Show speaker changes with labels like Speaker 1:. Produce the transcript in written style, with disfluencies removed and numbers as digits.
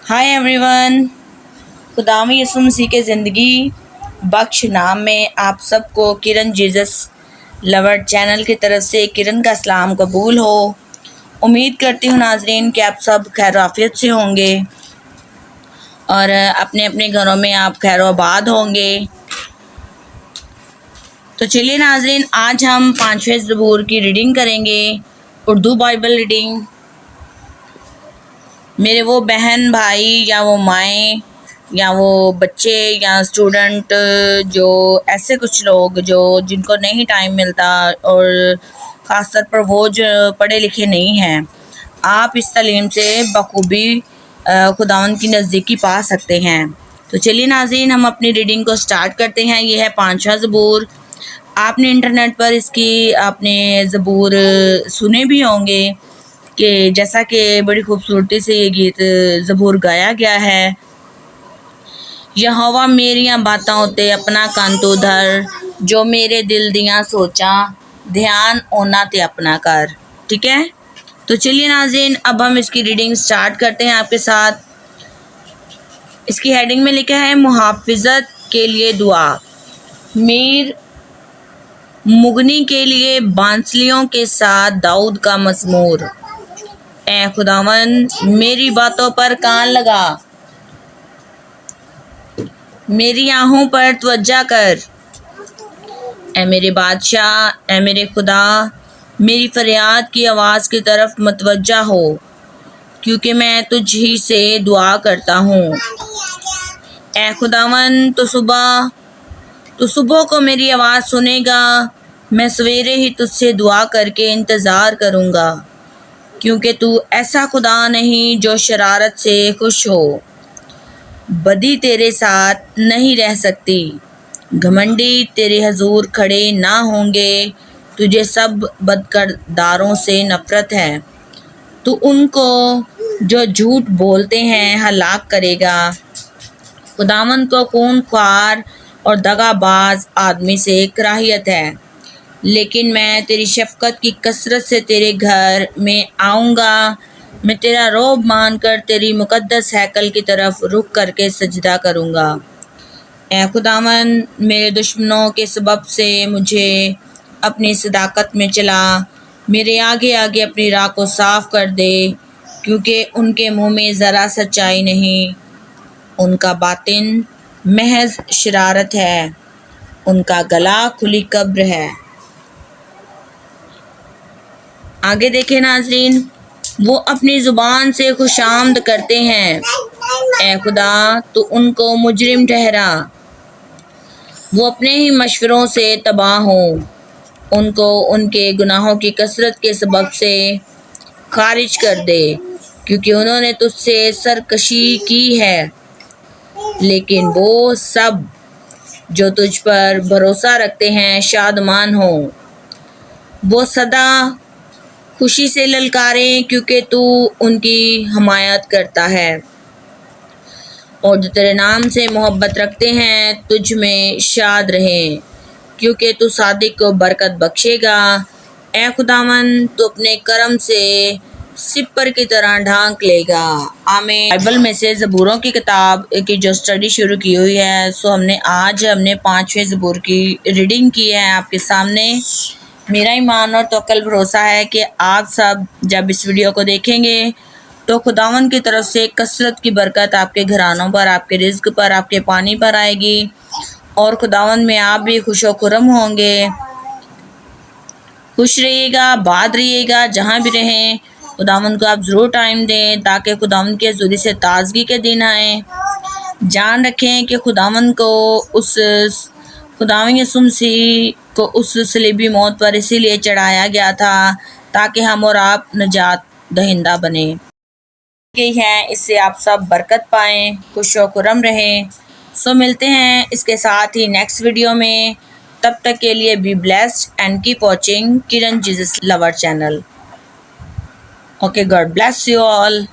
Speaker 1: Hi everyone, खुदावंद यीशु मसीह के ज़िंदगी बख्श नाम में आप सबको किरण जीसस लवर चैनल की तरफ से किरण का सलाम कबूल हो। उम्मीद करती हूँ नाजरीन कि आप सब खैर आफियत से होंगे और अपने अपने घरों में आप खैर आबाद होंगे। तो चलिए नाजरीन, आज हम 5वें ज़बूर की रीडिंग करेंगे, उर्दू बाइबल रीडिंग। मेरे वो बहन भाई या वो माएँ या वो बच्चे या स्टूडेंट, जो ऐसे कुछ लोग जिनको नहीं टाइम मिलता और ख़ास तौर पर वो जो पढ़े लिखे नहीं हैं, आप इस तालीम से बखूबी खुदावंद की नज़दीकी पा सकते हैं। तो चलिए नाज़रीन, हम अपनी रीडिंग को स्टार्ट करते हैं। ये है 5वां ज़बूर। आपने इंटरनेट पर इसकी आपने ज़बूर सुने भी होंगे कि जैसा कि बड़ी खूबसूरती से ये गीत ज़बूर गाया गया है। यहोवा मेरियां बातां उत्ते अपना कंन तू धर, जो मेरे दिल दियां सोचा ध्यान ओना ते अपना कर। ठीक है, तो चलिए नाज़रीन, अब हम इसकी रीडिंग स्टार्ट करते हैं आपके साथ। इसकी हेडिंग में लिखा है मुहाफ़िज़त के लिए दुआ। मीर मुगनी के लिए बांसलियों के साथ दाऊद का मज़मूर। ए खुदावंद मेरी बातों पर कान लगा, मेरी आहों पर तवज्जो कर। ए मेरे बादशाह, ए मेरे खुदा, मेरी फरियाद की आवाज़ की तरफ मतवज्जा हो, क्योंकि मैं तुझ ही से दुआ करता हूँ। ए खुदावंद तो सुबह को मेरी आवाज़ सुनेगा। मैं सवेरे ही तुझसे दुआ करके इंतज़ार करूँगा, क्योंकि तू ऐसा खुदा नहीं जो शरारत से खुश हो। बदी तेरे साथ नहीं रह सकती, घमंडी तेरे हजूर खड़े ना होंगे। तुझे सब बदकरदारों से नफ़रत है। तू उनको जो झूठ बोलते हैं हलाक करेगा। खुदावंद को खूनख्वार और दगाबाज आदमी से कराहियत है, लेकिन मैं तेरी शफ़क़त की कसरत से तेरे घर में आऊँगा। मैं तेरा रौब मानकर तेरी मुक़द्दस हैकल की तरफ रुख करके सजदा करूँगा। ए खुदावंद, मेरे दुश्मनों के सबब से मुझे अपनी सदाकत में चला। मेरे आगे आगे अपनी राह को साफ़ कर दे, क्योंकि उनके मुँह में ज़रा सच्चाई नहीं। उनका बातिन महज शरारत है, उनका गला खुली कब्र है। आगे देखें नाजरीन, वो अपनी ज़ुबान से खुशामद करते हैं। ए खुदा, तो उनको मुजरिम ठहरा, वो अपने ही मशवरों से तबाह हों। उनको उनके गुनाहों की कसरत के सबब से खारिज कर दे, क्योंकि उन्होंने तुझसे सरकशी की है। लेकिन वो सब जो तुझ पर भरोसा रखते हैं शादमान हों। वो सदा खुशी से ललकारें, क्योंकि तू उनकी हमायत करता है। और जो तेरे नाम से मोहब्बत रखते हैं तुझ में शाद रहें, क्योंकि तू सादिक को बरकत बख्शेगा। ए खुदावंद, तू अपने करम से सिपर की तरह ढांक लेगा। आमीन। बाइबल में से ज़बूरों की किताब की जो स्टडी शुरू की हुई है, सो हमने 5वें ज़बूर की रीडिंग की है आपके सामने। मेरा ईमान और तवक्कुल भरोसा है कि आप सब जब इस वीडियो को देखेंगे तो खुदावंद की तरफ से कसरत की बरकत आपके घरानों पर, आपके रिज़्क पर, आपके पानी पर आएगी और खुदावंद में आप भी खुशो खुरम होंगे। खुश रहिएगा, आबाद रहिएगा, जहाँ भी रहें। खुदावंद को आप ज़रूर टाइम दें ताकि खुदावंद के हज़ूरी से ताज़गी के दिन आएँ। जान रखें कि खुदावंद यीशु मसीह को उस सलीबी मौत पर इसीलिए चढ़ाया गया था ताकि हम और आप नजात दहिंदा बने गई है। इससे आप सब बरकत पाएँ, खुश व खुरम रहें। सो मिलते हैं इसके साथ ही नेक्स्ट वीडियो में। तब तक के लिए be blessed and keep watching Kiran Jesus lover channel. Okay, God bless you all.